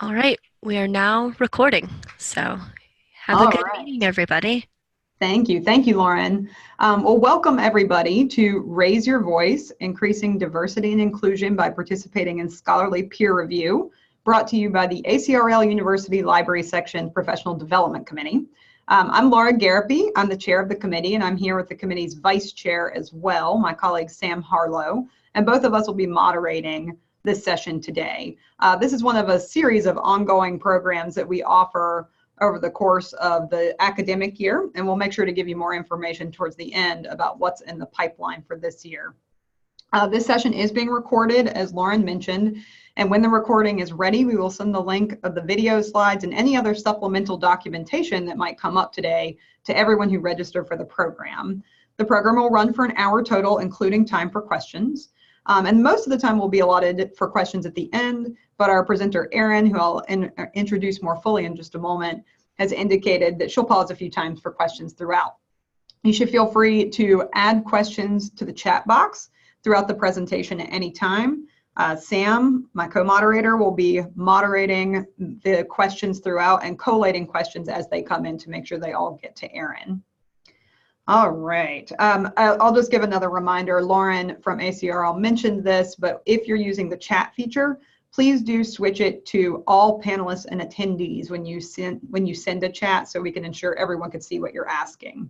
All right, we are now recording. So have a All good right. meeting, everybody. Thank you. Thank you, Lauren. Well, welcome everybody to Raise Your Voice, Increasing Diversity and Inclusion by Participating in Scholarly Peer Review, brought to you by the ACRL University Library Section Professional Development Committee. I'm Laura Garapi. I'm the chair of the committee, and I'm here with the committee's vice chair as well, my colleague Sam Harlow, and both of us will be moderating this session today. This is one of a series of ongoing programs that we offer over the course of the academic year, and we'll make sure to give you more information towards the end about what's in the pipeline for this year. This session is being recorded, as Lauren mentioned, and when the recording is ready, we will send the link of the video slides and any other supplemental documentation that might come up today to everyone who registered for the program. The program will run for an hour total, including time for questions. And most of the time will be allotted for questions at the end, but our presenter, Erin, who I'll introduce more fully in just a moment, has indicated that she'll pause a few times for questions throughout. You should feel free to add questions to the chat box throughout the presentation at any time. Sam, my co-moderator, will be moderating the questions throughout and collating questions as they come in to make sure they all get to Erin. All right. I'll just give another reminder. Lauren from ACRL mentioned this, but if you're using the chat feature, please do switch it to all panelists and attendees when you send a chat so we can ensure everyone can see what you're asking.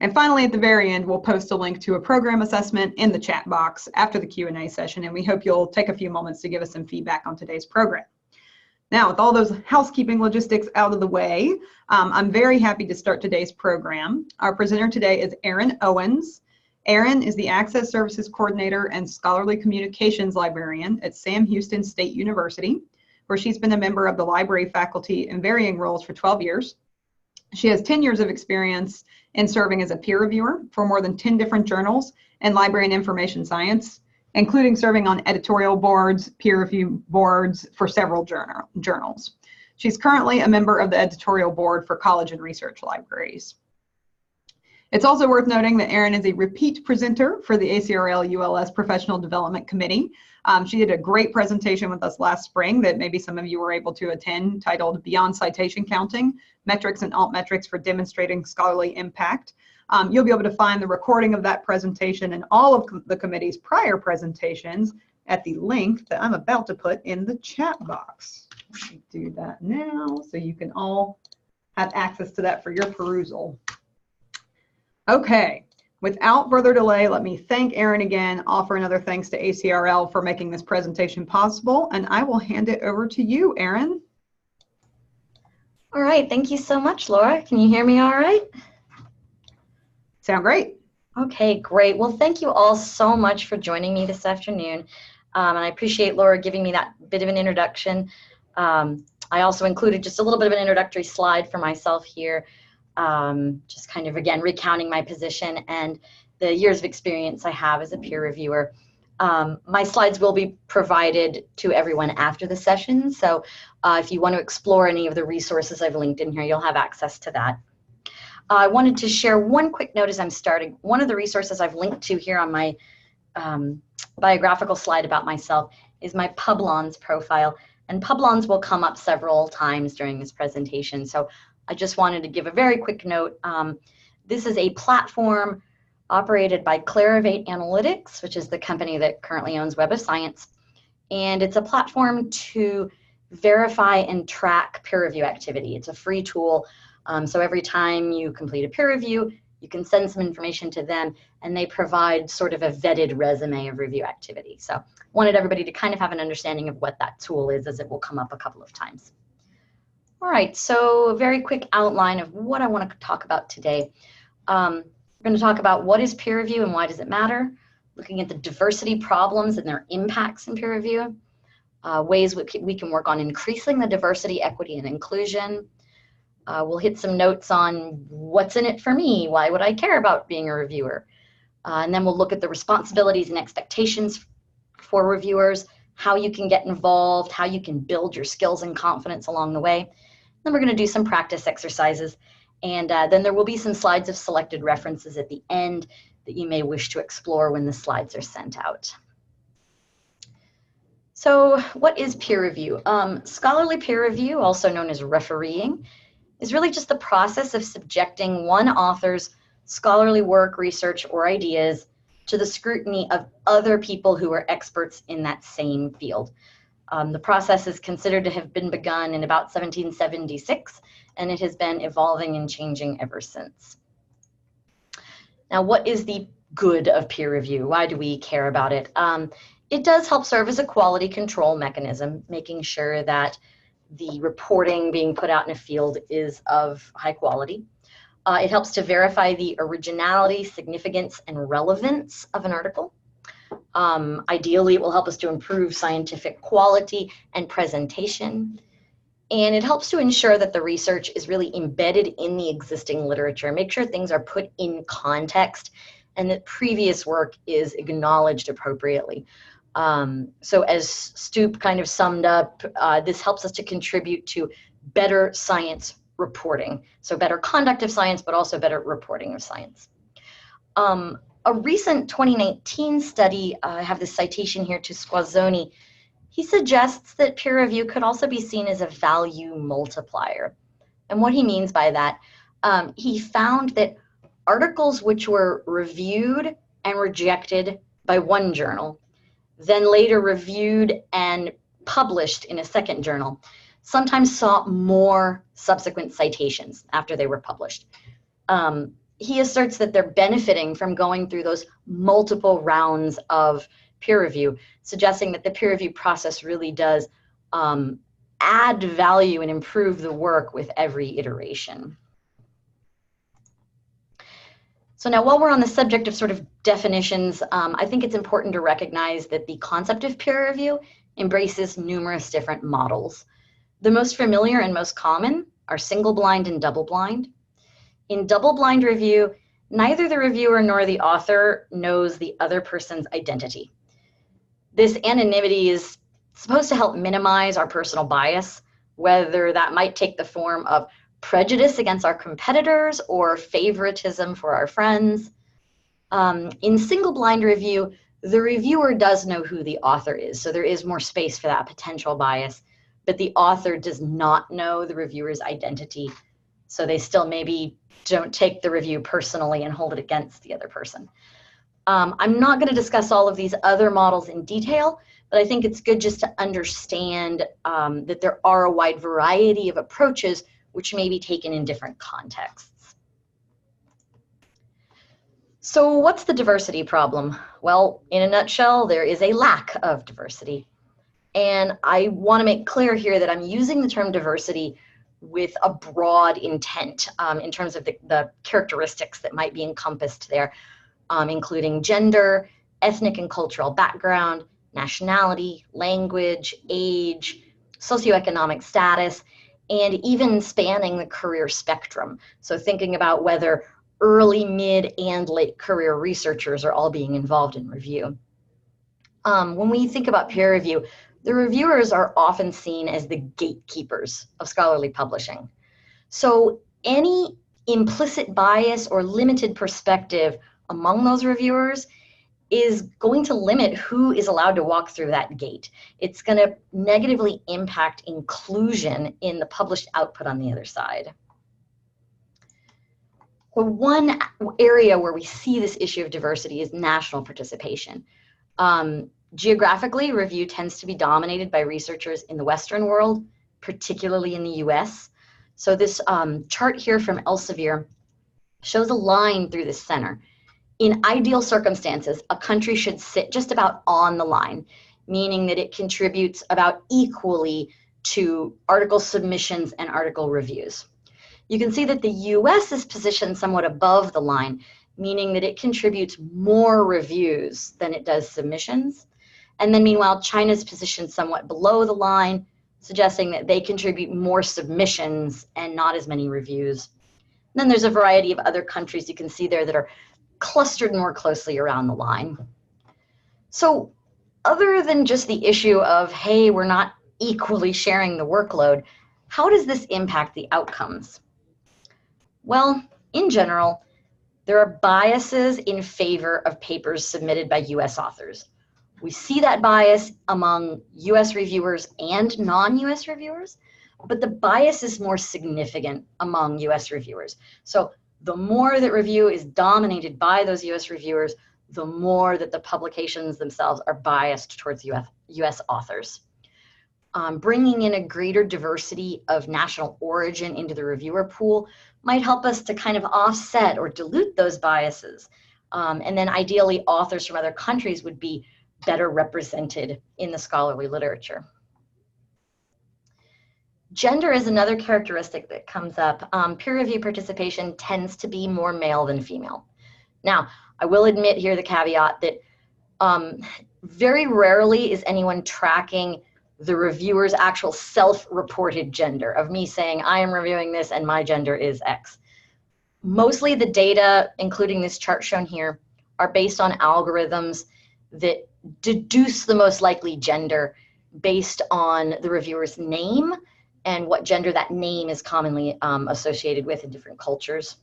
And finally, at the very end, we'll post a link to a program assessment in the chat box after the Q&A session, and we hope you'll take a few moments to give us some feedback on today's program. Now, with all those housekeeping logistics out of the way, I'm very happy to start today's program. Our presenter today is Erin Owens. Erin is the Access Services Coordinator and Scholarly Communications Librarian at Sam Houston State University, where she's been a member of the library faculty in varying roles for 12 years. She has 10 years of experience in serving as a peer reviewer for more than 10 different journals in library and information science, including serving on editorial boards, peer review boards for several journals. She's currently a member of the editorial board for college and research libraries. It's also worth noting that Erin is a repeat presenter for the ACRL ULS Professional Development Committee. She did a great presentation with us last spring that maybe some of you were able to attend, titled Beyond Citation Counting, Metrics and Altmetrics for Demonstrating Scholarly Impact. You'll be able to find the recording of that presentation and all of the committee's prior presentations at the link that I'm about to put in the chat box. Let me do that now so you can all have access to that for your perusal. Okay, without further delay, let me thank Erin again, offer another thanks to ACRL for making this presentation possible, and I will hand it over to you, Erin. All right, thank you so much, Laura. Can you hear me all right? Sound great. Okay, great. Well, thank you all so much for joining me this afternoon. And I appreciate Laura giving me that bit of an introduction. I also included just a little bit of an introductory slide for myself here, just kind of, again, recounting my position and the years of experience I have as a peer reviewer. My slides will be provided to everyone after the session. So if you want to explore any of the resources I've linked in here, you'll have access to that. I wanted to share one quick note as I'm starting. One of the resources I've linked to here on my biographical slide about myself is my Publons profile. And Publons will come up several times during this presentation. So I just wanted to give a very quick note. This is a platform operated by Clarivate Analytics, which is the company that currently owns Web of Science. And it's a platform to verify and track peer review activity. It's a free tool. So every time you complete a peer review, you can send some information to them, and they provide sort of a vetted resume of review activity. So wanted everybody to kind of have an understanding of what that tool is, as it will come up a couple of times. All right, so a very quick outline of what I want to talk about today. We're going to talk about what is peer review and why does it matter, looking at the diversity problems and their impacts in peer review, ways we can work on increasing the diversity, equity, and inclusion. We'll hit some notes on what's in it for me, why would I care about being a reviewer, and then we'll look at the responsibilities and expectations for reviewers, how you can get involved, how you can build your skills and confidence along the way. Then we're going to do some practice exercises, and then there will be some slides of selected references at the end that you may wish to explore when the slides are sent out. So what is peer review? Scholarly peer review, also known as refereeing, is really just the process of subjecting one author's scholarly work, research, or ideas to the scrutiny of other people who are experts in that same field. The process is considered to have been begun in about 1776, and it has been evolving and changing ever since. Now, what is the good of peer review? Why do we care about it? It does help serve as a quality control mechanism, making sure that the reporting being put out in a field is of high quality. It helps to verify the originality, significance, and relevance of an article. Ideally, it will help us to improve scientific quality and presentation. And it helps to ensure that the research is really embedded in the existing literature, make sure things are put in context and that previous work is acknowledged appropriately. So as Stoop kind of summed up, this helps us to contribute to better science reporting. So better conduct of science, but also better reporting of science. A recent 2019 study, I have this citation here to Squazzoni, he suggests that peer review could also be seen as a value multiplier. And what he means by that, he found that articles which were reviewed and rejected by one journal, then later reviewed and published in a second journal, sometimes saw more subsequent citations after they were published. He asserts that they're benefiting from going through those multiple rounds of peer review, suggesting that the peer review process really does add value and improve the work with every iteration. So now, while we're on the subject of sort of definitions, I think it's important to recognize that the concept of peer review embraces numerous different models. The most familiar and most common are single blind and double blind. In double blind review, neither the reviewer nor the author knows the other person's identity. This anonymity is supposed to help minimize our personal bias, whether that might take the form of prejudice against our competitors or favoritism for our friends. In single blind review, the reviewer does know who the author is, so there is more space for that potential bias, but the author does not know the reviewer's identity, so they still maybe don't take the review personally and hold it against the other person. I'm not going to discuss all of these other models in detail, but I think it's good just to understand that there are a wide variety of approaches which may be taken in different contexts. So what's the diversity problem? Well, in a nutshell, there is a lack of diversity. And I want to make clear here that I'm using the term diversity with a broad intent in terms of the characteristics that might be encompassed there, including gender, ethnic and cultural background, nationality, language, age, socioeconomic status, and even spanning the career spectrum. So thinking about whether early, mid, and late career researchers are all being involved in review. When we think about peer review, the reviewers are often seen as the gatekeepers of scholarly publishing. So any implicit bias or limited perspective among those reviewers is going to limit who is allowed to walk through that gate. It's going to negatively impact inclusion in the published output on the other side. So one area where we see this issue of diversity is national participation. Geographically, review tends to be dominated by researchers in the Western world, particularly in the US. So this chart here from Elsevier shows a line through the center. In ideal circumstances, a country should sit just about on the line, meaning that it contributes about equally to article submissions and article reviews. You can see that the US is positioned somewhat above the line, meaning that it contributes more reviews than it does submissions. And then meanwhile, China's positioned somewhat below the line, suggesting that they contribute more submissions and not as many reviews. And then there's a variety of other countries you can see there that are clustered more closely around the line. So other than just the issue of, hey, we're not equally sharing the workload, how does this impact the outcomes? Well, in general, there are biases in favor of papers submitted by US authors. We see that bias among US reviewers and non-US reviewers, but the bias is more significant among US reviewers. So the more that review is dominated by those US reviewers, the more that the publications themselves are biased towards US authors. Bringing in a greater diversity of national origin into the reviewer pool might help us to kind of offset or dilute those biases. And then ideally, authors from other countries would be better represented in the scholarly literature. Gender is another characteristic that comes up. Peer review participation tends to be more male than female. Now, I will admit here the caveat that very rarely is anyone tracking the reviewer's actual self-reported gender of me saying, I am reviewing this and my gender is X. Mostly the data, including this chart shown here, are based on algorithms that deduce the most likely gender based on the reviewer's name and what gender that name is commonly associated with in different cultures.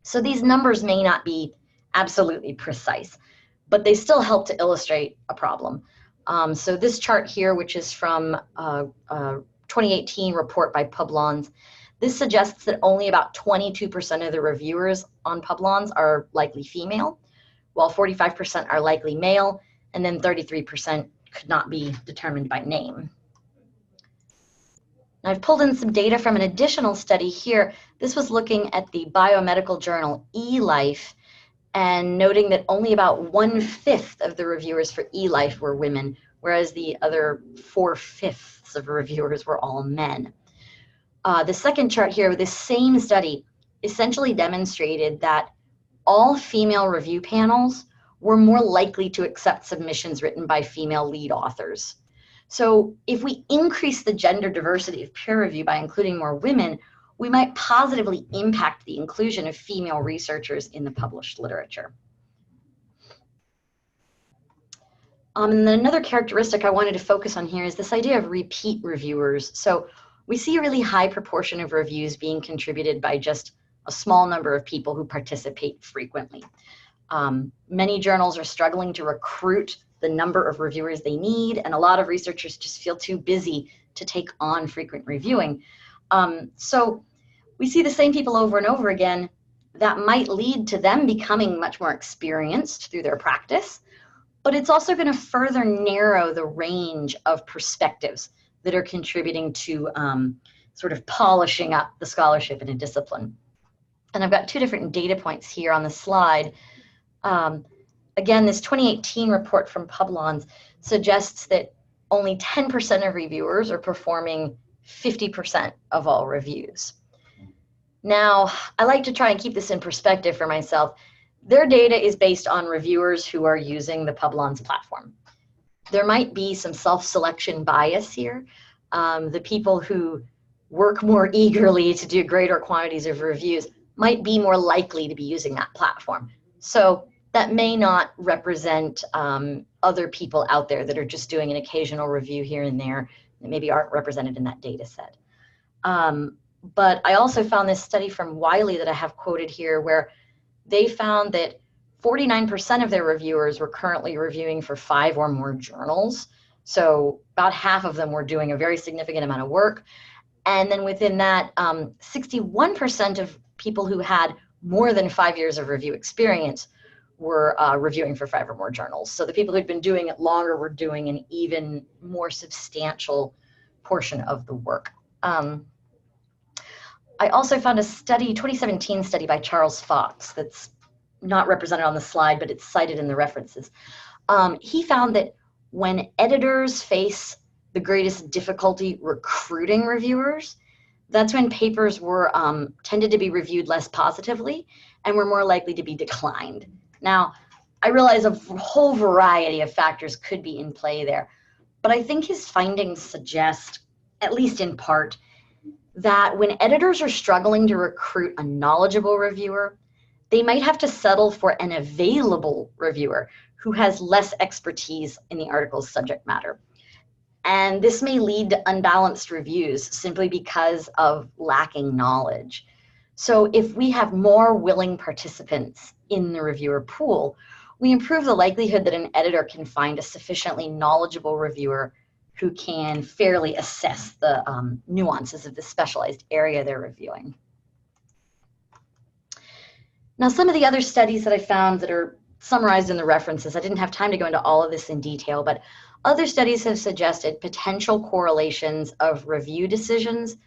So these numbers may not be absolutely precise, but they still help to illustrate a problem. So this chart here, which is from a 2018 report by Publons, this suggests that only about 22% of the reviewers on Publons are likely female, while 45% are likely male, and then 33% could not be determined by name. Now, I've pulled in some data from an additional study here. This was looking at the biomedical journal eLife and noting that only about 1/5 of the reviewers for eLife were women, whereas the other 4/5 of reviewers were all men. The second chart here with this same study essentially demonstrated that all female review panels were more likely to accept submissions written by female lead authors. So if we increase the gender diversity of peer review by including more women, we might positively impact the inclusion of female researchers in the published literature. And then another characteristic I wanted to focus on here is this idea of repeat reviewers. So we see a really high proportion of reviews being contributed by just a small number of people who participate frequently. Many journals are struggling to recruit the number of reviewers they need, and a lot of researchers just feel too busy to take on frequent reviewing. So we see the same people over and over again. That might lead to them becoming much more experienced through their practice, but it's also going to further narrow the range of perspectives that are contributing to sort of polishing up the scholarship in a discipline. And I've got two different data points here on the slide. Again, this 2018 report from Publons suggests that only 10% of reviewers are performing 50% of all reviews. Now, I like to try and keep this in perspective for myself. Their data is based on reviewers who are using the Publons platform. There might be some self-selection bias here. The people who work more eagerly to do greater quantities of reviews might be more likely to be using that platform. So that may not represent other people out there that are just doing an occasional review here and there that maybe aren't represented in that data set. But I also found this study from Wiley that I have quoted here where they found that 49% of their reviewers were currently reviewing for 5 or more journals. So about half of them were doing a very significant amount of work. And then within that, 61% of people who had more than 5 years of review experience were reviewing for 5 or more journals. So the people who'd been doing it longer were doing an even more substantial portion of the work. I also found a study, 2017 study by Charles Fox, that's not represented on the slide, but it's cited in the references. He found that when editors face the greatest difficulty recruiting reviewers, that's when papers were tended to be reviewed less positively and were more likely to be declined. Now, I realize a whole variety of factors could be in play there, but I think his findings suggest, at least in part, that when editors are struggling to recruit a knowledgeable reviewer, they might have to settle for an available reviewer who has less expertise in the article's subject matter. And this may lead to unbalanced reviews simply because of lacking knowledge. So if we have more willing participants in the reviewer pool, we improve the likelihood that an editor can find a sufficiently knowledgeable reviewer who can fairly assess the nuances of the specialized area they're reviewing. Now, some of the other studies that I found that are summarized in the references, I didn't have time to go into all of this in detail, but other studies have suggested potential correlations of review decisions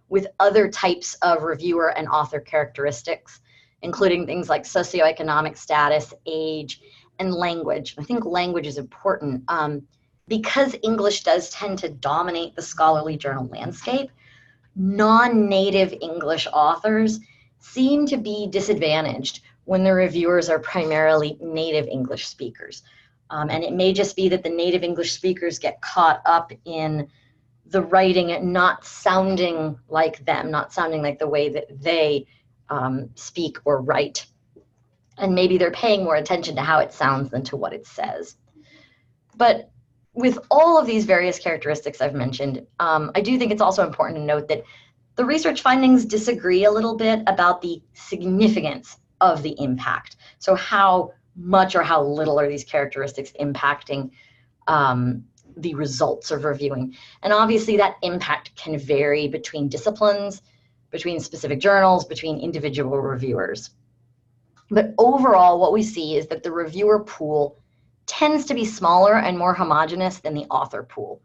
with other types of reviewer and author characteristics, including things like socioeconomic status, age, and language. I think language is important because English does tend to dominate the scholarly journal landscape. Non-native English authors seem to be disadvantaged when the reviewers are primarily native English speakers. And it may just be that the native English speakers get caught up in the writing not sounding like them, not sounding like the way that they speak or write. And maybe they're paying more attention to how it sounds than to what it says. But with all of these various characteristics I've mentioned, I do think it's also important to note that the research findings disagree a little bit about the significance of the impact. So how much or how little are these characteristics impacting the results of reviewing? And obviously that impact can vary between disciplines, between specific journals, between individual reviewers. But overall, what we see is that the reviewer pool tends to be smaller and more homogeneous than the author pool.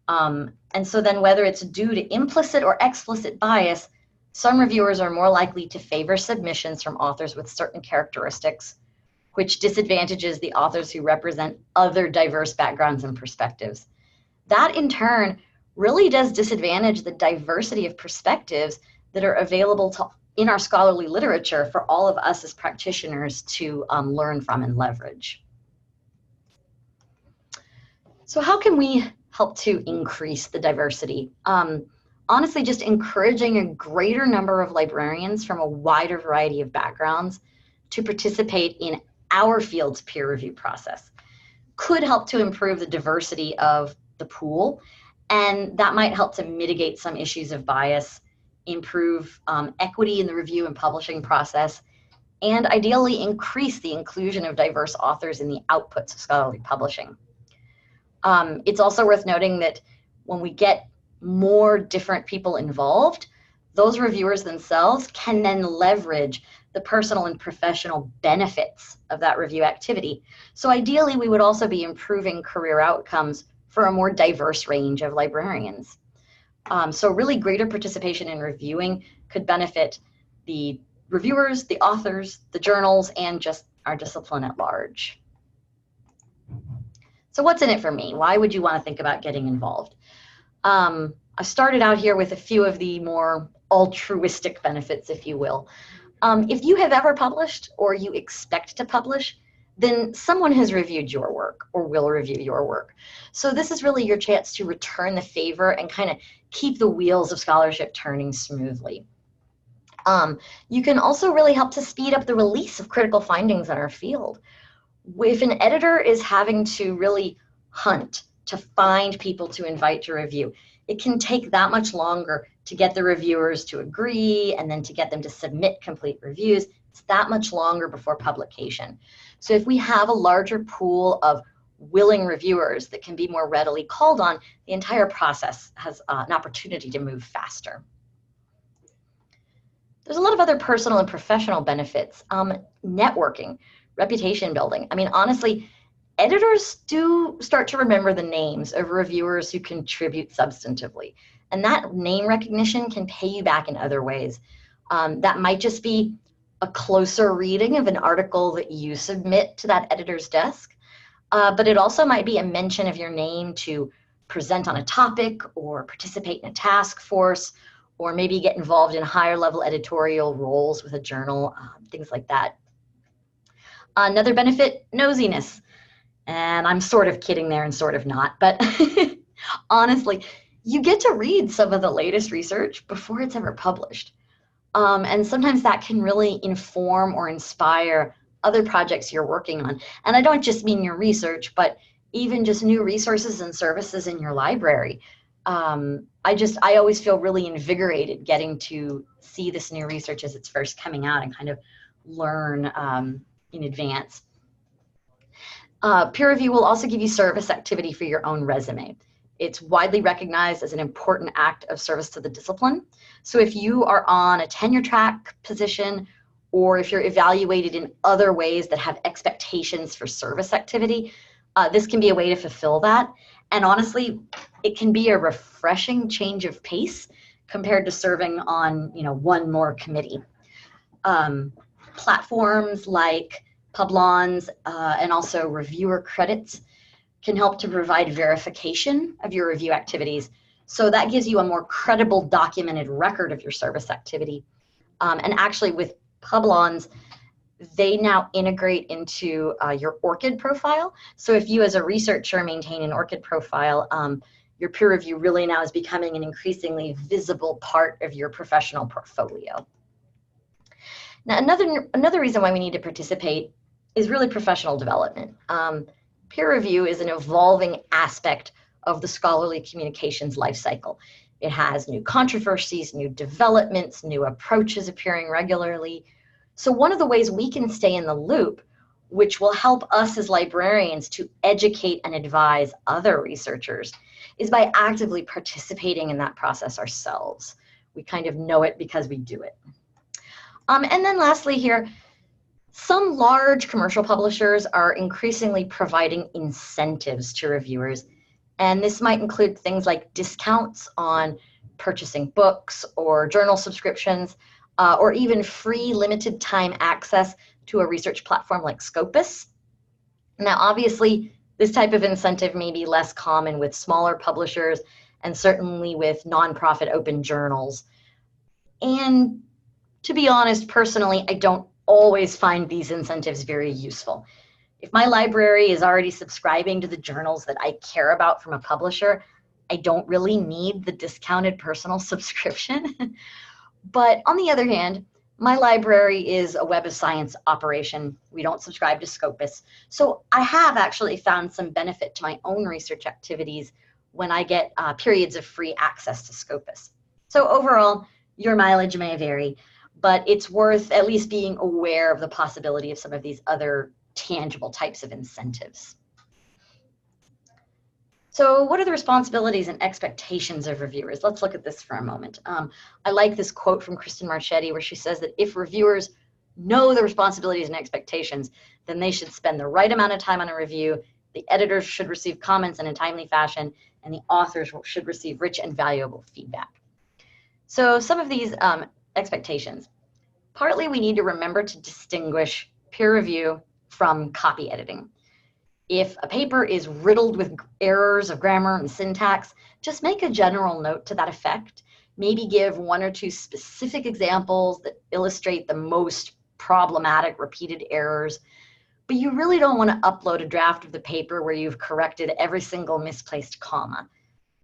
And so then whether it's due to implicit or explicit bias, some reviewers are more likely to favor submissions from authors with certain characteristics, which disadvantages the authors who represent other diverse backgrounds and perspectives. That in turn really does disadvantage the diversity of perspectives that are available in our scholarly literature for all of us as practitioners to learn from and leverage. So how can we help to increase the diversity? Honestly, just encouraging a greater number of librarians from a wider variety of backgrounds to participate in our field's peer review process could help to improve the diversity of the pool, and that might help to mitigate some issues of bias, improve equity in the review and publishing process, and ideally increase the inclusion of diverse authors in the outputs of scholarly publishing. It's also worth noting that when we get more different people involved, those reviewers themselves can then leverage the personal and professional benefits of that review activity. So ideally, we would also be improving career outcomes for a more diverse range of librarians. So really greater participation in reviewing could benefit the reviewers, the authors, the journals, and just our discipline at large. So what's in it for me? Why would you want to think about getting involved? I started out here with a few of the more altruistic benefits, if you will. If you have ever published or you expect to publish, then someone has reviewed your work or will review your work. So this is really your chance to return the favor and kind of keep the wheels of scholarship turning smoothly. You can also really help to speed up the release of critical findings in our field. If an editor is having to really hunt to find people to invite to review, it can take that much longer to get the reviewers to agree and then to get them to submit complete reviews. It's that much longer before publication. So if we have a larger pool of willing reviewers that can be more readily called on, the entire process has an opportunity to move faster. There's a lot of other personal and professional benefits. Networking, reputation building. I mean, honestly, editors do start to remember the names of reviewers who contribute substantively. And that name recognition can pay you back in other ways. That might just be a closer reading of an article that you submit to that editor's desk. But it also might be a mention of your name to present on a topic or participate in a task force, or maybe get involved in higher level editorial roles with a journal, things like that. Another benefit, nosiness. And I'm sort of kidding there and sort of not, but honestly, you get to read some of the latest research before it's ever published. And sometimes that can really inform or inspire other projects you're working on. And I don't just mean your research, but even just new resources and services in your library. I always feel really invigorated getting to see this new research as it's first coming out and kind of learn in advance. Peer review will also give you service activity for your own resume. It's widely recognized as an important act of service to the discipline. So if you are on a tenure track position, or if you're evaluated in other ways that have expectations for service activity, this can be a way to fulfill that. And honestly, it can be a refreshing change of pace compared to serving on, one more committee. Platforms like Publons and also reviewer credits can help to provide verification of your review activities. So that gives you a more credible documented record of your service activity. And actually with Publons, they now integrate into your ORCID profile. So if you as a researcher maintain an ORCID profile, your peer review really now is becoming an increasingly visible part of your professional portfolio. Now, another reason why we need to participate is really professional development. Peer review is an evolving aspect of the scholarly communications lifecycle. It has new controversies, new developments, new approaches appearing regularly. So one of the ways we can stay in the loop, which will help us as librarians to educate and advise other researchers, is by actively participating in that process ourselves. We kind of know it because we do it. And then lastly here, some large commercial publishers are increasingly providing incentives to reviewers. And this might include things like discounts on purchasing books or journal subscriptions, or even free limited time access to a research platform like Scopus. Now, obviously, this type of incentive may be less common with smaller publishers and certainly with nonprofit open journals. And to be honest, personally, I don't always find these incentives very useful. If my library is already subscribing to the journals that I care about from a publisher, I don't really need the discounted personal subscription. But on the other hand, my library is a Web of Science operation. We don't subscribe to Scopus. So I have actually found some benefit to my own research activities when I get periods of free access to Scopus. So overall, your mileage may vary, but it's worth at least being aware of the possibility of some of these other tangible types of incentives. So what are the responsibilities and expectations of reviewers? Let's look at this for a moment. I like this quote from Kristen Marchetti where she says that if reviewers know the responsibilities and expectations, then they should spend the right amount of time on a review, the editors should receive comments in a timely fashion, and the authors should receive rich and valuable feedback. So some of these expectations. Partly we need to remember to distinguish peer review from copy editing. If a paper is riddled with errors of grammar and syntax, just make a general note to that effect. Maybe give one or two specific examples that illustrate the most problematic repeated errors. But you really don't want to upload a draft of the paper where you've corrected every single misplaced comma.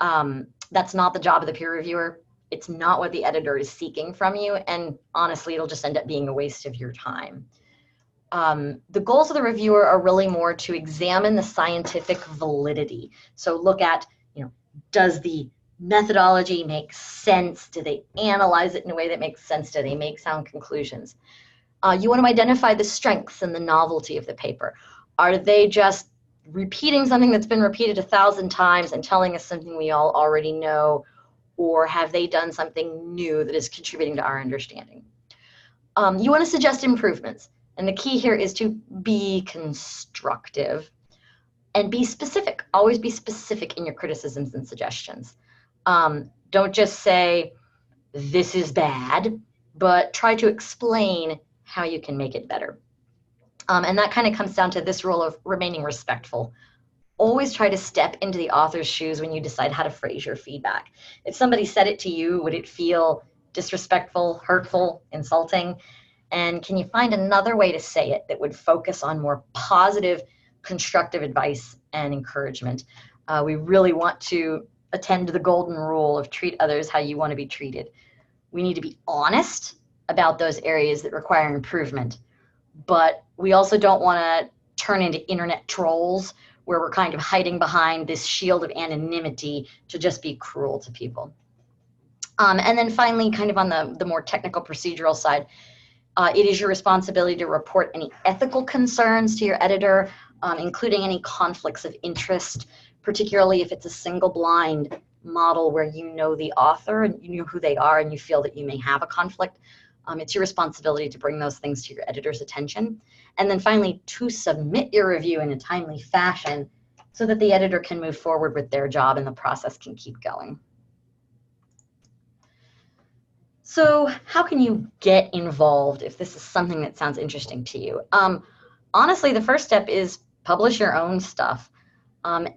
That's not the job of the peer reviewer. It's not what the editor is seeking from you. And honestly, it'll just end up being a waste of your time. The goals of the reviewer are really more to examine the scientific validity. So look at, does the methodology make sense? Do they analyze it in a way that makes sense? Do they make sound conclusions? You want to identify the strengths and the novelty of the paper. Are they just repeating something that's been repeated 1,000 times and telling us something we all already know? Or have they done something new that is contributing to our understanding? You want to suggest improvements. And the key here is to be constructive and be specific. Always be specific in your criticisms and suggestions. Don't just say, this is bad, but try to explain how you can make it better. And that kind of comes down to this rule of remaining respectful. Always try to step into the author's shoes when you decide how to phrase your feedback. If somebody said it to you, would it feel disrespectful, hurtful, insulting? And can you find another way to say it that would focus on more positive, constructive advice and encouragement? We really want to attend to the golden rule of treat others how you want to be treated. We need to be honest about those areas that require improvement, but we also don't want to turn into internet trolls where we're kind of hiding behind this shield of anonymity to just be cruel to people. And then finally, kind of on the more technical procedural side, it is your responsibility to report any ethical concerns to your editor. including any conflicts of interest, particularly if it's a single-blind model where you know the author and you know who they are and you feel that you may have a conflict. It's your responsibility to bring those things to your editor's attention. And then finally, to submit your review in a timely fashion so that the editor can move forward with their job and the process can keep going. So how can you get involved if this is something that sounds interesting to you? Honestly, the first step is publish your own stuff.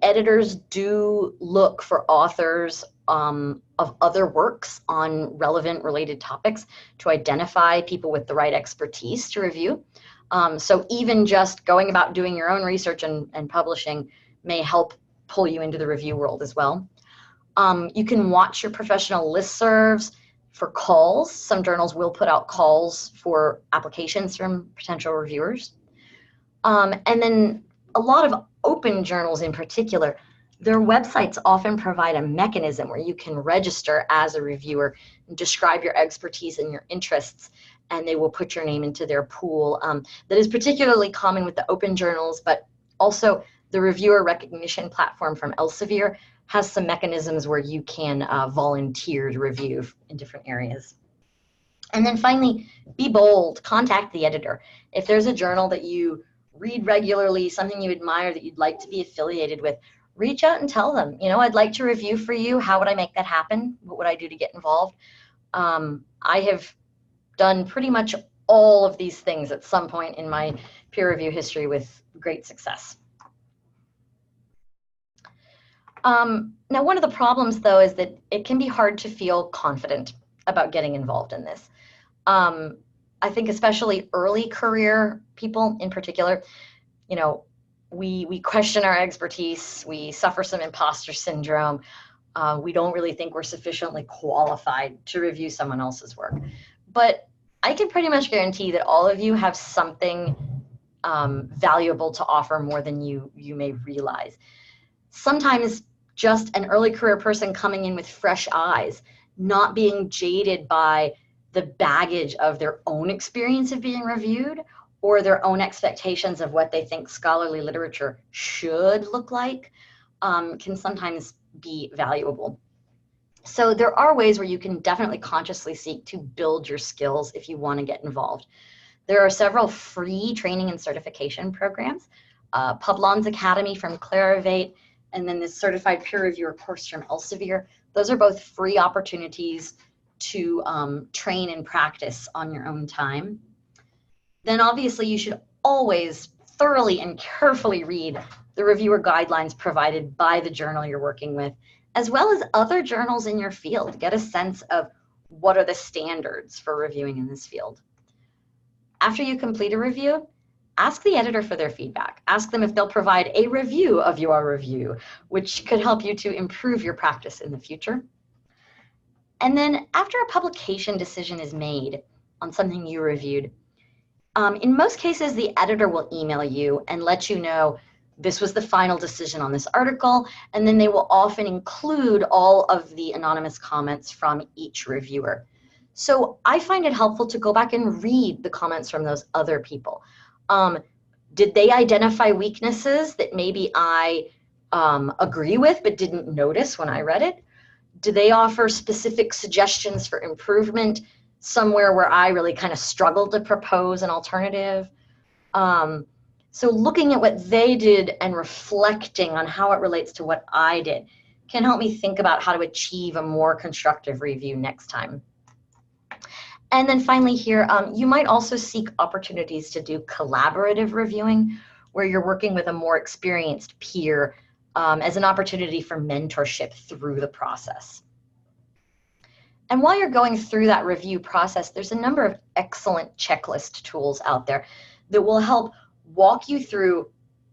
Editors do look for authors of other works on relevant related topics to identify people with the right expertise to review. So even just going about doing your own research and publishing may help pull you into the review world as well. You can watch your professional listservs for calls. Some journals will put out calls for applications from potential reviewers. And then a lot of open journals in particular, their websites often provide a mechanism where you can register as a reviewer and describe your expertise and your interests, and they will put your name into their pool. That is particularly common with the open journals, but also the reviewer recognition platform from Elsevier has some mechanisms where you can volunteer to review in different areas. And then finally, be bold, contact the editor. If there's a journal that you read regularly, something you admire that you'd like to be affiliated with, reach out and tell them, you know, I'd like to review for you. How would I make that happen? What would I do to get involved? I have done pretty much all of these things at some point in my peer review history with great success. Now, one of the problems, though, is that it can be hard to feel confident about getting involved in this. I think especially early career people in particular, you know, we question our expertise, we suffer some imposter syndrome, we don't really think we're sufficiently qualified to review someone else's work. But I can pretty much guarantee that all of you have something valuable to offer more than you may realize. Sometimes just an early career person coming in with fresh eyes, not being jaded by the baggage of their own experience of being reviewed or their own expectations of what they think scholarly literature should look like, can sometimes be valuable. So there are ways where you can definitely consciously seek to build your skills if you want to get involved. There are several free training and certification programs, Publon's Academy from Clarivate, and then this certified peer reviewer course from Elsevier. Those are both free opportunities to train and practice on your own time. Then obviously you should always thoroughly and carefully read the reviewer guidelines provided by the journal you're working with, as well as other journals in your field. Get a sense of what are the standards for reviewing in this field. After you complete a review, ask the editor for their feedback. Ask them if they'll provide a review of your review, which could help you to improve your practice in the future. And then after a publication decision is made on something you reviewed, in most cases, the editor will email you and let you know this was the final decision on this article, and then they will often include all of the anonymous comments from each reviewer. So I find it helpful to go back and read the comments from those other people. Did they identify weaknesses that maybe I agree with but didn't notice when I read it? Do they offer specific suggestions for improvement somewhere where I really kind of struggled to propose an alternative? So looking at what they did and reflecting on how it relates to what I did can help me think about how to achieve a more constructive review next time. And then finally here, you might also seek opportunities to do collaborative reviewing, where you're working with a more experienced peer as an opportunity for mentorship through the process. And while you're going through that review process, there's a number of excellent checklist tools out there that will help walk you through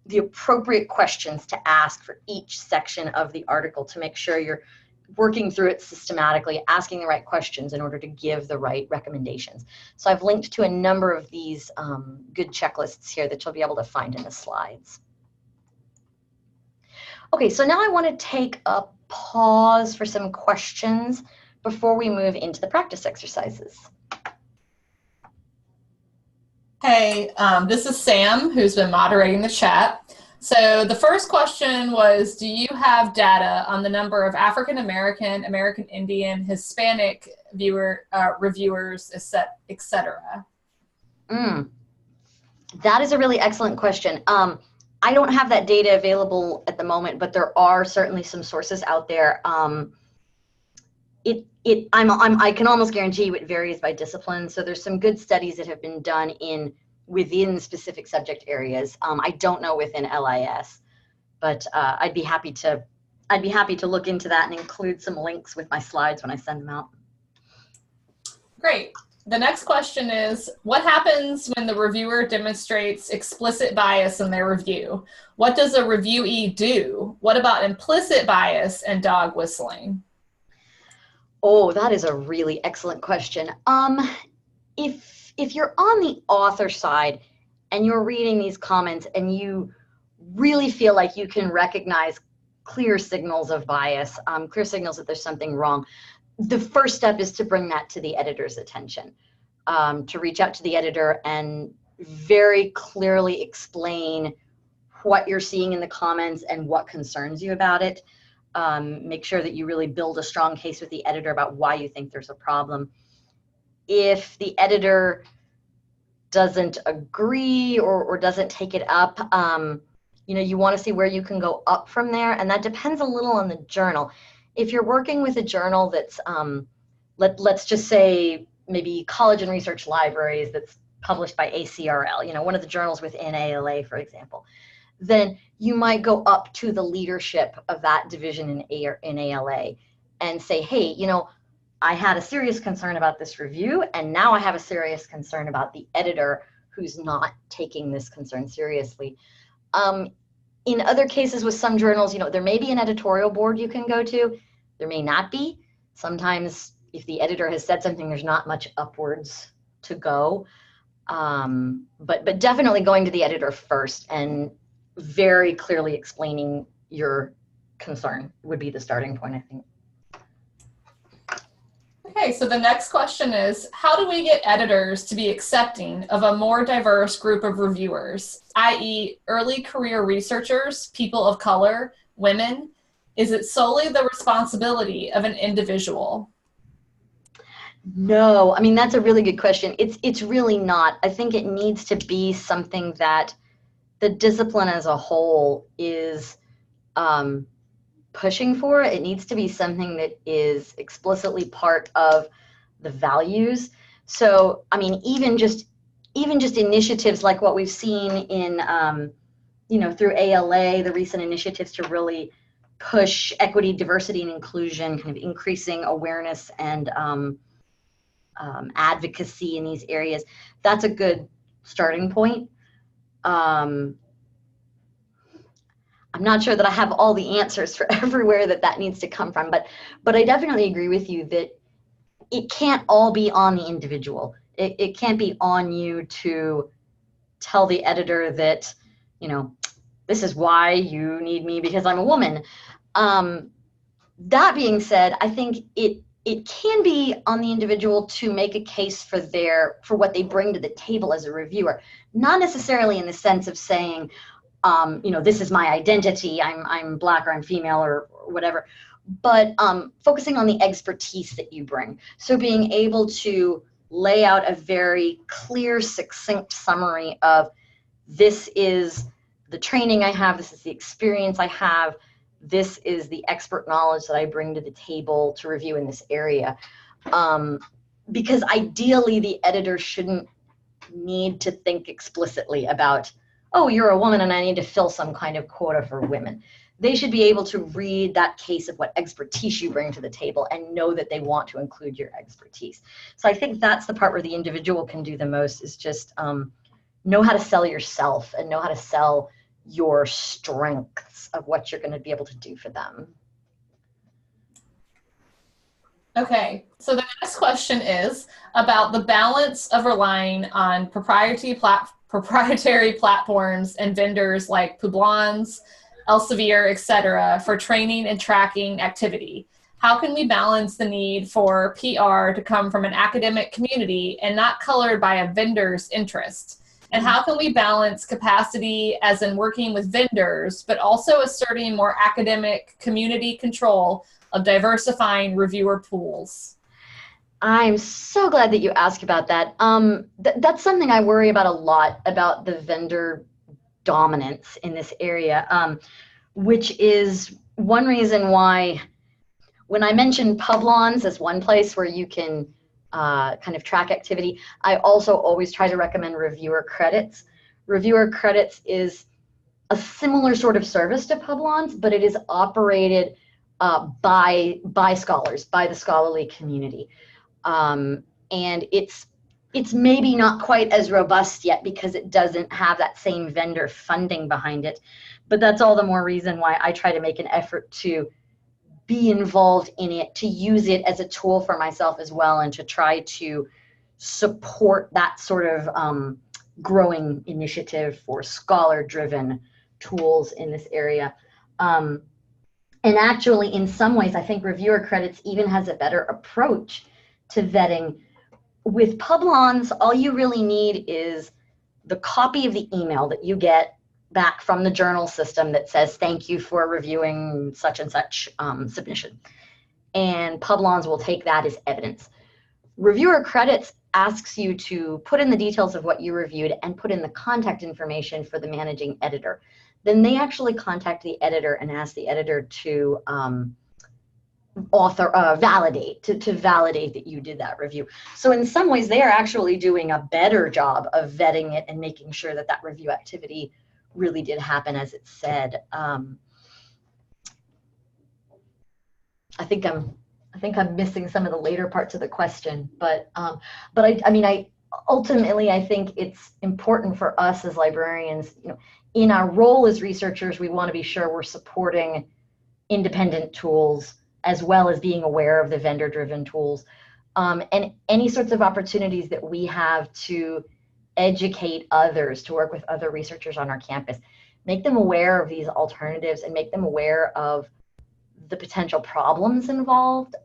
the appropriate questions to ask for each section of the article to make sure you're working through it systematically, asking the right questions in order to give the right recommendations. So I've linked to a number of these good checklists here that you'll be able to find in the slides. Okay, so now I want to take a pause for some questions before we move into the practice exercises. Hey, this is Sam, who's been moderating the chat. So the first question was, do you have data on the number of African American, American Indian, Hispanic reviewers, etc.? That is a really excellent question. I don't have that data available at the moment, but there are certainly some sources out there. I can almost guarantee you it varies by discipline. So there's some good studies that have been done within specific subject areas. I don't know within LIS, but I'd be happy to look into that and include some links with my slides when I send them out. Great. The next question is, what happens when the reviewer demonstrates explicit bias in their review? What does a reviewee do? What about implicit bias and dog whistling? Oh, that is a really excellent question. If you're on the author side and you're reading these comments and you really feel like you can recognize clear signals of bias, clear signals that there's something wrong, the first step is to bring that to the editor's attention, to reach out to the editor and very clearly explain what you're seeing in the comments and what concerns you about it. Make sure that you really build a strong case with the editor about why you think there's a problem. If the editor doesn't agree or doesn't take it up, you want to see where you can go up from there, and that depends a little on the journal. If you're working with a journal that's, let's just say maybe College and Research Libraries that's published by ACRL, one of the journals within ALA, for example, then you might go up to the leadership of that division in ALA and say, hey, I had a serious concern about this review, and now I have a serious concern about the editor who's not taking this concern seriously. In other cases with some journals, there may be an editorial board you can go to. There may not be. Sometimes if the editor has said something, there's not much upwards to go. But definitely going to the editor first and very clearly explaining your concern would be the starting point, I think. Okay, so the next question is, how do we get editors to be accepting of a more diverse group of reviewers, i.e. early career researchers, people of color, women? Is it solely the responsibility of an individual? No, that's a really good question. It's really not. I think it needs to be something that the discipline as a whole is pushing for. It needs to be something that is explicitly part of the values. So, even just initiatives like what we've seen in, through ALA, the recent initiatives to really push equity, diversity, and inclusion, kind of increasing awareness and advocacy in these areas. That's a good starting point. I'm not sure that I have all the answers for everywhere that needs to come from, but I definitely agree with you that it can't all be on the individual. It can't be on you to tell the editor that, this is why you need me because I'm a woman. That being said, I think it can be on the individual to make a case for what they bring to the table as a reviewer, not necessarily in the sense of saying, this is my identity, I'm Black or I'm female or whatever, but focusing on the expertise that you bring. So being able to lay out a very clear, succinct summary of this is the training I have, this is the experience I have, this is the expert knowledge that I bring to the table to review in this area. Because ideally the editor shouldn't need to think explicitly about, oh, you're a woman and I need to fill some kind of quota for women. They should be able to read that case of what expertise you bring to the table and know that they want to include your expertise. So I think that's the part where the individual can do the most, is just know how to sell yourself and know how to sell your strengths of what you're going to be able to do for them. Okay, so the next question is about the balance of relying on proprietary platforms and vendors like Publons, Elsevier, etc. for training and tracking activity. How can we balance the need for PR to come from an academic community and not colored by a vendor's interest? And how can we balance capacity as in working with vendors, but also asserting more academic community control of diversifying reviewer pools? I'm so glad that you asked about that. That's something I worry about a lot, about the vendor dominance in this area, which is one reason why when I mentioned Publons as one place where you can kind of track activity, I also always try to recommend reviewer credits. Reviewer credits is a similar sort of service to Publons, but it is operated by scholars, by the scholarly community. And it's maybe not quite as robust yet because it doesn't have that same vendor funding behind it. But that's all the more reason why I try to make an effort to be involved in it, to use it as a tool for myself as well, and to try to support that sort of growing initiative for scholar-driven tools in this area. And actually, in some ways, I think reviewer credits even has a better approach to vetting. With Publons, all you really need is the copy of the email that you get back from the journal system that says, thank you for reviewing such and such submission. And Publons will take that as evidence. Reviewer credits asks you to put in the details of what you reviewed and put in the contact information for the managing editor. Then they actually contact the editor and ask the editor to validate that you did that review. So in some ways, they are actually doing a better job of vetting it and making sure that that review activity really did happen as it said. I think I'm missing some of the later parts of the question, but I mean, ultimately I think it's important for us as librarians, you know, in our role as researchers, we want to be sure we're supporting independent tools as well as being aware of the vendor-driven tools, and any sorts of opportunities that we have to educate others, to work with other researchers on our campus, make them aware of these alternatives and make them aware of the potential problems involved.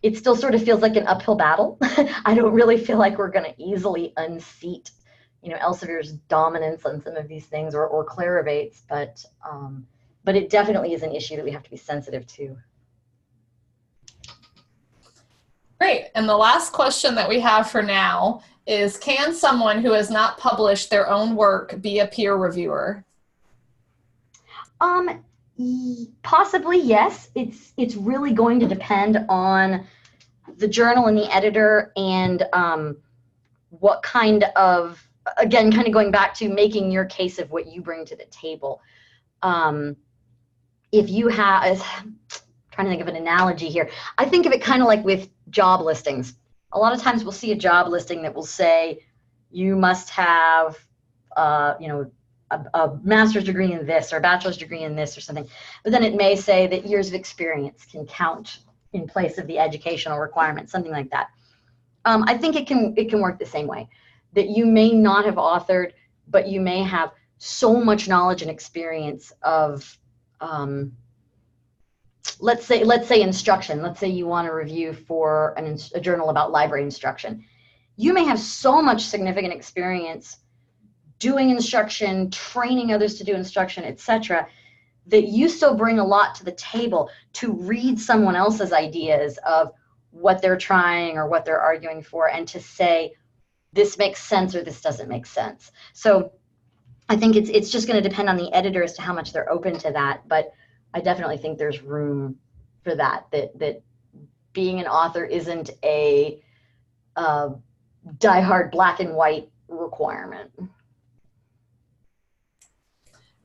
It still sort of feels like an uphill battle. I don't really feel like we're going to easily unseat, you know, Elsevier's dominance on some of these things, or Clarivate's, but it definitely is an issue that we have to be sensitive to. Great. And the last question that we have for now is, can someone who has not published their own work be a peer reviewer? Possibly, yes. It's really going to depend on the journal and the editor, and what kind of, again, kind of going back to making your case of what you bring to the table. If you have, trying to think of an analogy here, I think of it kind of like with job listings. A lot of times we'll see a job listing that will say you must have, you know, a master's degree in this or a bachelor's degree in this or something, but then it may say that years of experience can count in place of the educational requirement, something like that. I think it can work the same way, that you may not have authored, but you may have so much knowledge and experience of, let's say instruction. Let's say you want to review for a journal about library instruction. You may have so much significant experience doing instruction, training others to do instruction, etc., that you still bring a lot to the table to read someone else's ideas of what they're trying or what they're arguing for, and to say, this makes sense or this doesn't make sense. So I think it's just going to depend on the editor as to how much they're open to that, but I definitely think there's room for that being an author isn't a diehard black and white requirement.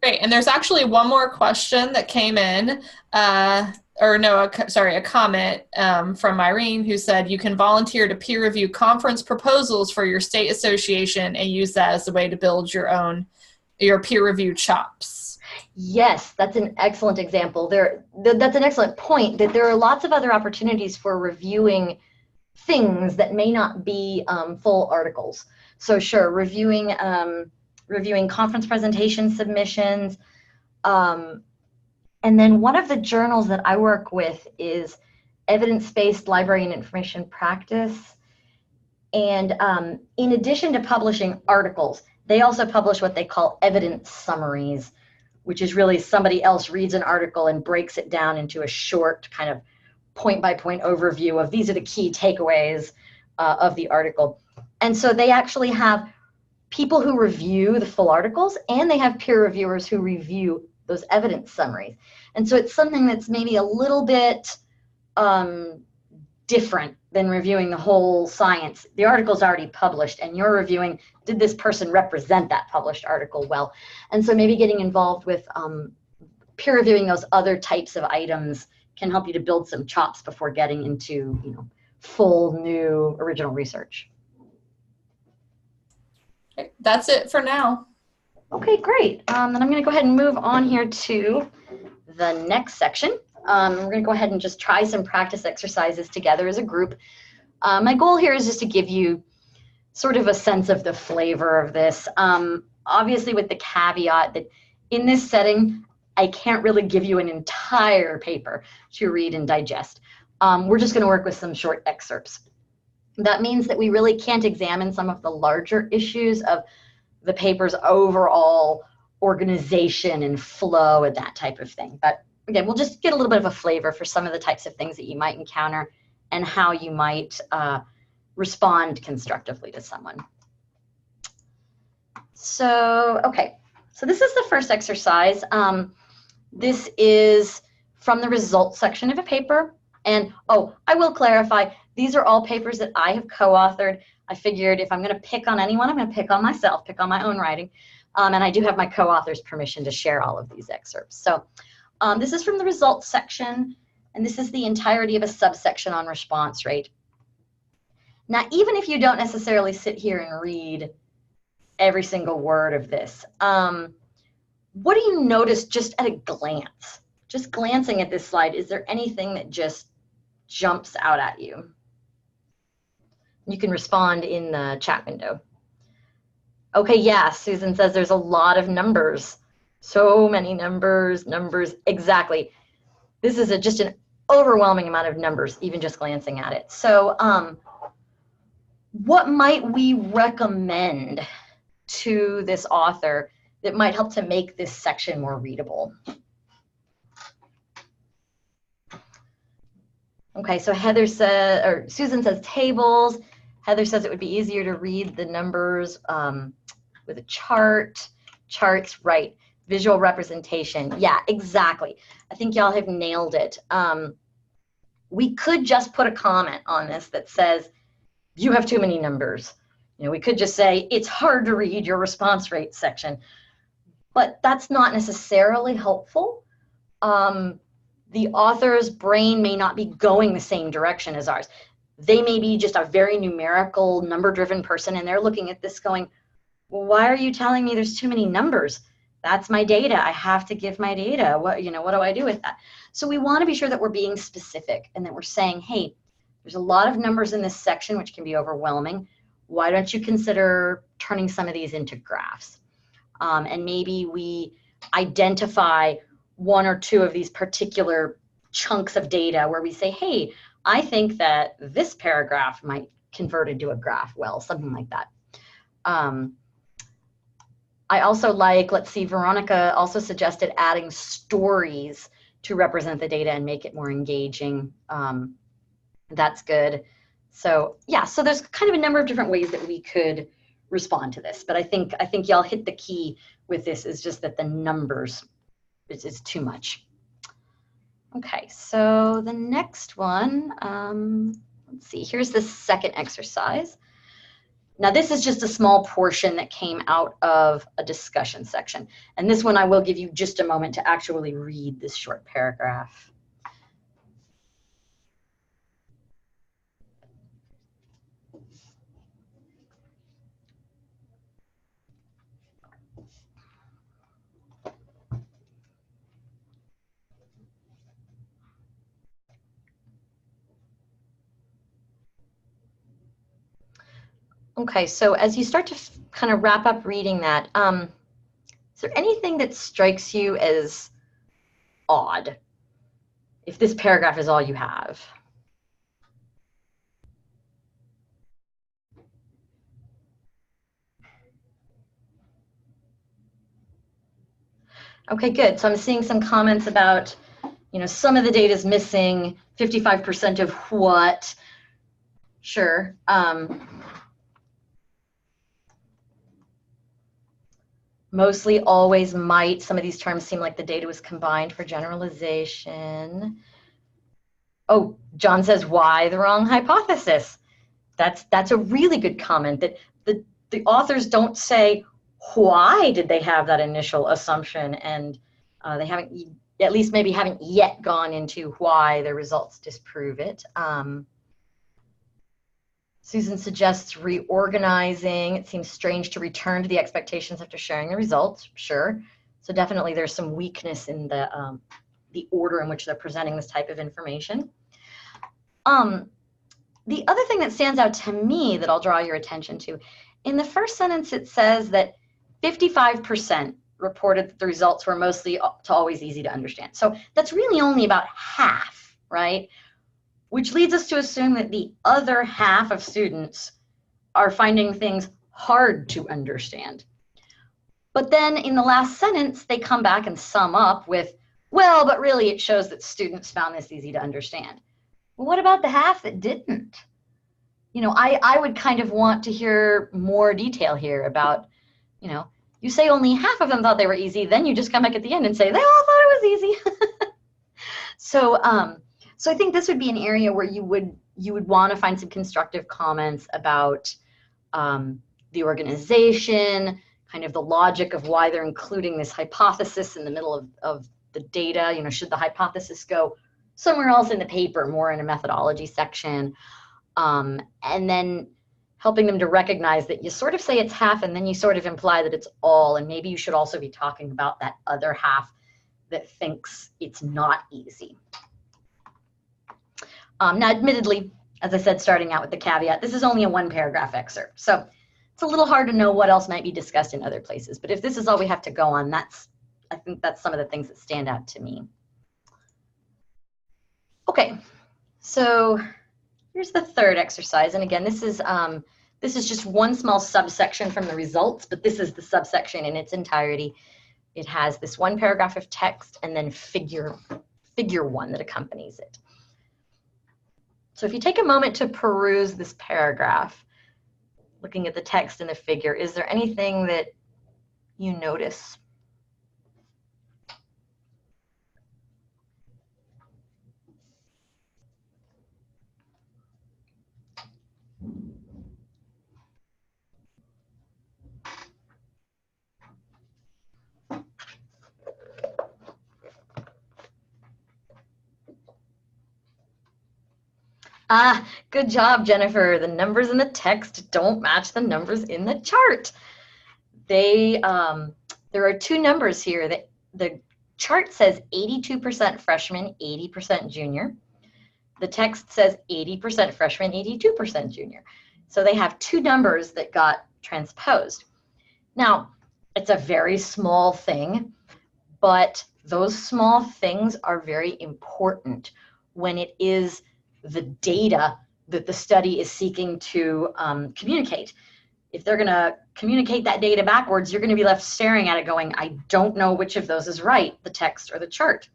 Great. And there's actually one more question that came in, a comment from Irene, who said, you can volunteer to peer review conference proposals for your state association and use that as a way to build your peer review chops. Yes, that's an excellent example. That's an excellent point, that there are lots of other opportunities for reviewing things that may not be full articles. So sure, reviewing conference presentation submissions. And then one of the journals that I work with is Evidence-Based Library and Information Practice. And in addition to publishing articles, they also publish what they call evidence summaries, which is really somebody else reads an article and breaks it down into a short kind of point-by-point overview of these are the key takeaways of the article. And so they actually have people who review the full articles, and they have peer reviewers who review those evidence summaries. And so it's something that's maybe a little bit different than reviewing the whole science. The article's already published, and you're reviewing, did this person represent that published article well? And so maybe getting involved with peer reviewing those other types of items can help you to build some chops before getting into, you know, full new original research. Okay, that's it for now. Okay, great. Then I'm going to go ahead and move on here to the next section. We're going to go ahead and just try some practice exercises together as a group. My goal here is just to give you sort of a sense of the flavor of this. Obviously with the caveat that in this setting, I can't really give you an entire paper to read and digest. We're just going to work with some short excerpts. That means that we really can't examine some of the larger issues of the paper's overall organization and flow and that type of thing. But again, we'll just get a little bit of a flavor for some of the types of things that you might encounter and how you might respond constructively to someone. So, okay, so this is the first exercise. This is from the results section of a paper. And, oh, I will clarify, these are all papers that I have co-authored. I figured if I'm going to pick on anyone, I'm going to pick on myself, pick on my own writing. And I do have my co-author's permission to share all of these excerpts. So this is from the results section, and this is the entirety of a subsection on response rate. Now, even if you don't necessarily sit here and read every single word of this, what do you notice just at a glance? Just glancing at this slide, is there anything that just jumps out at you? You can respond in the chat window. Okay, yeah, Susan says there's a lot of numbers. So many numbers, exactly. This is just an overwhelming amount of numbers, even just glancing at it. So what might we recommend to this author that might help to make this section more readable? Okay, so Heather says, or Susan says tables. Heather says it would be easier to read the numbers with a chart. Charts, right. Visual representation. Yeah, exactly. I think y'all have nailed it. We could just put a comment on this that says, you have too many numbers. You know, we could just say, it's hard to read your response rate section. But that's not necessarily helpful. The author's brain may not be going the same direction as ours. They may be just a very numerical, number-driven person, and they're looking at this going, well, why are you telling me there's too many numbers? That's my data. I have to give my data. What do I do with that? So we want to be sure that we're being specific and that we're saying, hey, there's a lot of numbers in this section, which can be overwhelming. Why don't you consider turning some of these into graphs? And maybe we identify one or two of these particular chunks of data where we say, hey, I think that this paragraph might convert into a graph well, something like that. I also like, let's see, Veronica also suggested adding stories to represent the data and make it more engaging. That's good. So yeah, so there's kind of a number of different ways that we could respond to this, but I think y'all hit the key with this is just that the numbers is too much. Okay, so the next one, let's see, here's the second exercise. Now this is just a small portion that came out of a discussion section. And this one I will give you just a moment to actually read this short paragraph. Okay, so as you start to kind of wrap up reading that, is there anything that strikes you as odd if this paragraph is all you have? Okay, good. So I'm seeing some comments about, you know, some of the data is missing, 55% of what? Sure. Mostly, always, might. Some of these terms seem like the data was combined for generalization. Oh, John says, why the wrong hypothesis? That's a really good comment, that the authors don't say why did they have that initial assumption, and they haven't, at least maybe haven't yet gone into why their results disprove it. Susan suggests reorganizing. It seems strange to return to the expectations after sharing the results. Sure. So definitely there's some weakness in the order in which they're presenting this type of information. The other thing that stands out to me that I'll draw your attention to, in the first sentence it says that 55% reported that the results were mostly to always easy to understand. So that's really only about half, right? Which leads us to assume that the other half of students are finding things hard to understand. But then in the last sentence, they come back and sum up with, well, but really it shows that students found this easy to understand. Well, what about the half that didn't? You know, I would kind of want to hear more detail here about, you know, you say only half of them thought they were easy, then you just come back at the end and say they all thought it was easy. So I think this would be an area where you would want to find some constructive comments about the organization, kind of the logic of why they're including this hypothesis in the middle of the data. You know, should the hypothesis go somewhere else in the paper, more in a methodology section? And then helping them to recognize that you sort of say it's half and then you sort of imply that it's all, and maybe you should also be talking about that other half that thinks it's not easy. Now, admittedly, as I said, starting out with the caveat, this is only a one-paragraph excerpt, so it's a little hard to know what else might be discussed in other places. But if this is all we have to go on, I think that's some of the things that stand out to me. Okay, so here's the third exercise, and again, this is just one small subsection from the results, but this is the subsection in its entirety. It has this one paragraph of text and then figure one that accompanies it. So if you take a moment to peruse this paragraph, looking at the text and the figure, is there anything that you notice? Ah, good job, Jennifer. The numbers in the text don't match the numbers in the chart. There are two numbers here. The chart says 82% freshman, 80% junior. The text says 80% freshman, 82% junior. So they have two numbers that got transposed. Now, it's a very small thing, but those small things are very important when it is the data that the study is seeking to communicate. If they're going to communicate that data backwards, you're going to be left staring at it going, I don't know which of those is right, the text or the chart.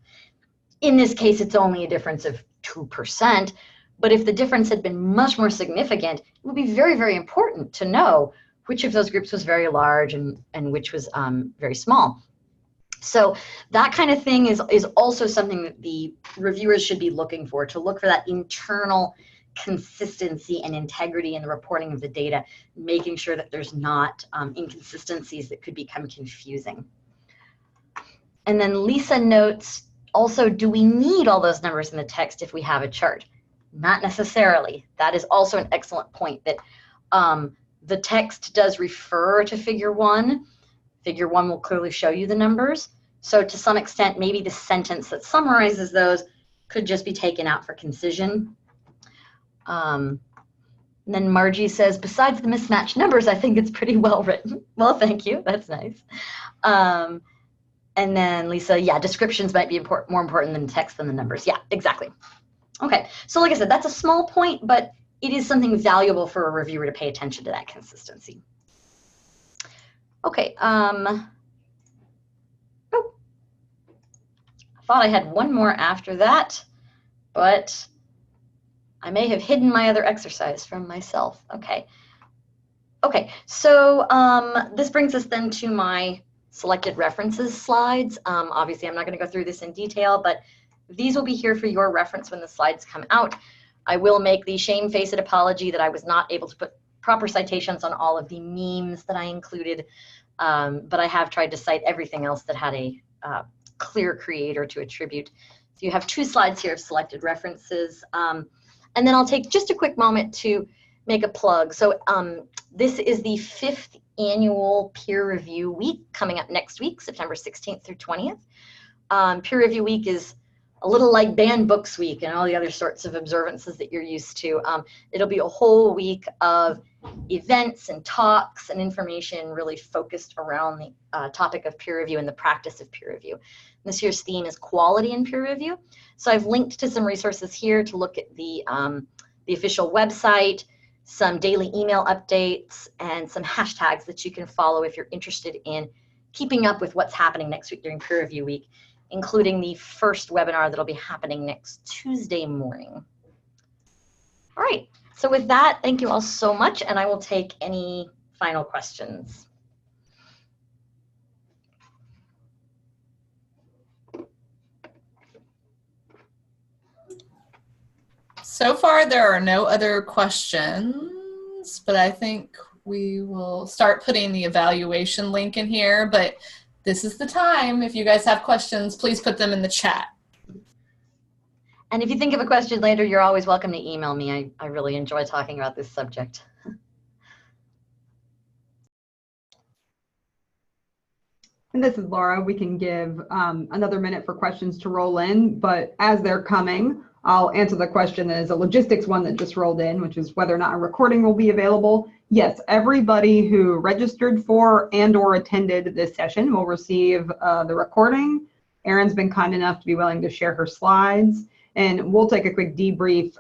In this case, it's only a difference of 2%, but if the difference had been much more significant, it would be very, very important to know which of those groups was very large and which was very small. So that kind of thing is also something that the reviewers should be looking for, to look for that internal consistency and integrity in the reporting of the data, making sure that there's not inconsistencies that could become confusing. And then Lisa notes, also, do we need all those numbers in the text if we have a chart? Not necessarily. That is also an excellent point, that the text does refer to figure one. Figure one will clearly show you the numbers. So to some extent, maybe the sentence that summarizes those could just be taken out for concision. And then Margie says, besides the mismatched numbers, I think it's pretty well written. Well, thank you. That's nice. And then Lisa, yeah, descriptions might be more important than text than the numbers. Yeah, exactly. Okay, so like I said, that's a small point, but it is something valuable for a reviewer to pay attention to that consistency. Okay, I thought I had one more after that, but I may have hidden my other exercise from myself. Okay. Okay, so this brings us then to my selected references slides. Obviously, I'm not going to go through this in detail, but these will be here for your reference when the slides come out. I will make the shamefaced apology that I was not able to put proper citations on all of the memes that I included, but I have tried to cite everything else that had a clear creator to attribute. So you have 2 slides here of selected references. And then I'll take just a quick moment to make a plug. So this is the 5th annual peer review week coming up next week, September 16th through 20th. Peer review week is a little like banned books week and all the other sorts of observances that you're used to. It'll be a whole week of events and talks and information really focused around the topic of peer review and the practice of peer review. This year's theme is quality in peer review. So I've linked to some resources here to look at the official website, some daily email updates, and some hashtags that you can follow if you're interested in keeping up with what's happening next week during peer review week, including the first webinar that'll be happening next Tuesday morning. All right, so with that, thank you all so much, and I will take any final questions. So far, there are no other questions, but I think we will start putting the evaluation link in here, but this is the time. If you guys have questions, please put them in the chat. And if you think of a question later, you're always welcome to email me. I really enjoy talking about this subject. And this is Laura. We can give another minute for questions to roll in, but as they're coming, I'll answer the question that is a logistics one that just rolled in, which is whether or not a recording will be available. Yes, everybody who registered for and or attended this session will receive the recording. Erin's been kind enough to be willing to share her slides, and we'll take a quick debrief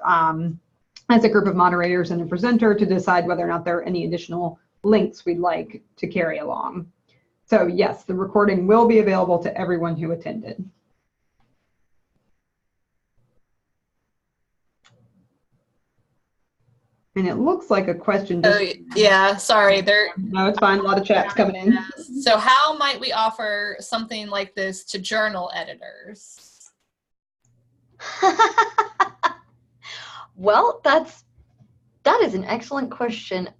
as a group of moderators and a presenter to decide whether or not there are any additional links we'd like to carry along. So yes, the recording will be available to everyone who attended. And it looks like a question. Oh, yeah, sorry. No, it's fine. A lot of chats coming in. So how might we offer something like this to journal editors? Well, that is an excellent question.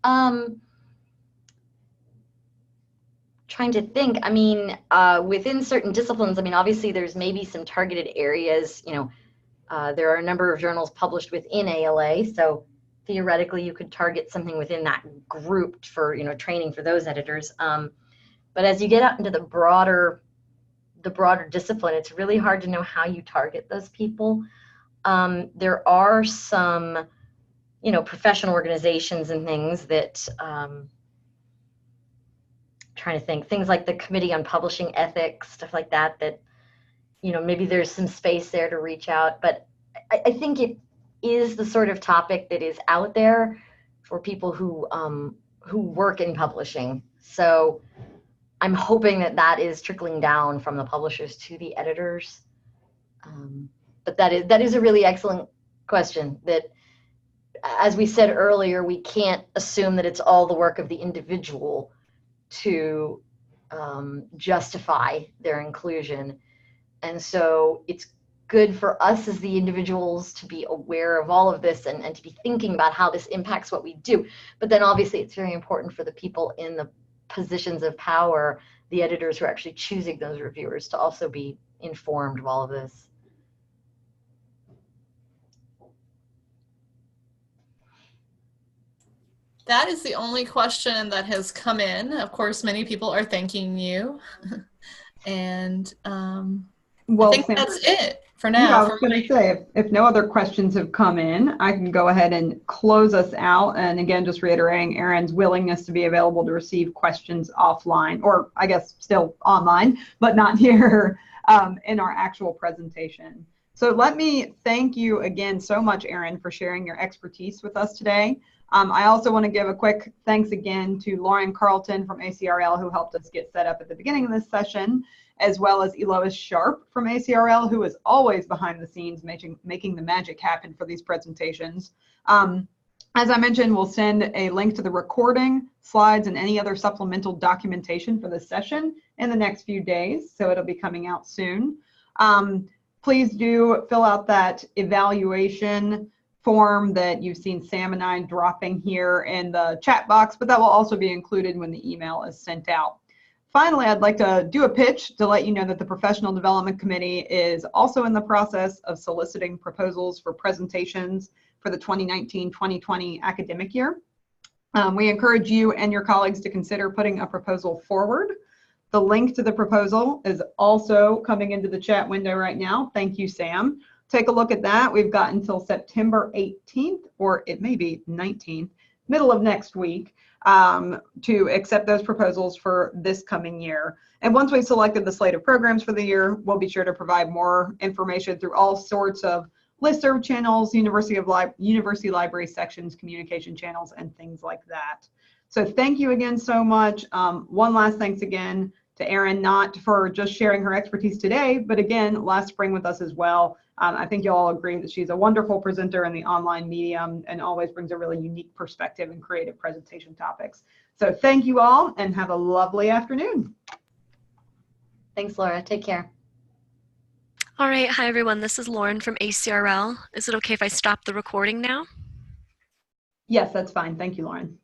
Trying to think. I mean, within certain disciplines, I mean, obviously there's maybe some targeted areas. You know, there are a number of journals published within ALA, so theoretically you could target something within that group for, you know, training for those editors. But as you get out into the broader discipline, it's really hard to know how you target those people. There are some, you know, professional organizations and things that, trying to think, things like the Committee on Publishing Ethics, stuff like that, that, you know, maybe there's some space there to reach out. But I think it is the sort of topic that is out there for people who work in publishing. So I'm hoping that that is trickling down from the publishers to the editors. But that is a really excellent question that, as we said earlier, we can't assume that it's all the work of the individual to justify their inclusion. And so it's good for us as the individuals to be aware of all of this and to be thinking about how this impacts what we do. But then obviously it's very important for the people in the positions of power, the editors who are actually choosing those reviewers, to also be informed of all of this. That is the only question that has come in. Of course, many people are thanking you. And well, I think that's it for now. Yeah, I was going to say, if no other questions have come in, I can go ahead and close us out. And again, just reiterating Erin's willingness to be available to receive questions offline, or I guess still online, but not here in our actual presentation. So let me thank you again so much, Erin, for sharing your expertise with us today. I also want to give a quick thanks again to Lauren Carlton from ACRL, who helped us get set up at the beginning of this session, as well as Elois Sharp from ACRL, who is always behind the scenes making the magic happen for these presentations. As I mentioned, we'll send a link to the recording, slides, and any other supplemental documentation for the session in the next few days, so it'll be coming out soon. Please do fill out that evaluation form that you've seen Sam and I dropping here in the chat box, but that will also be included when the email is sent out. Finally, I'd like to do a pitch to let you know that the Professional Development Committee is also in the process of soliciting proposals for presentations for the 2019-2020 academic year. We encourage you and your colleagues to consider putting a proposal forward. The link to the proposal is also coming into the chat window right now. Thank you, Sam. Take a look at that. We've got until September 18th, or it may be 19th, middle of next week, to accept those proposals for this coming year. And once we've selected the slate of programs for the year, we'll be sure to provide more information through all sorts of listserv channels, university library sections, communication channels, and things like that. So thank you again so much. One last thanks again to Erin, not for just sharing her expertise today, but again, last spring with us as well. I think you'll all agree that she's a wonderful presenter in the online medium and always brings a really unique perspective and creative presentation topics. So thank you all and have a lovely afternoon. Thanks, Laura. Take care. All right. Hi, everyone. This is Lauren from ACRL. Is it okay if I stop the recording now? Yes, that's fine. Thank you, Lauren.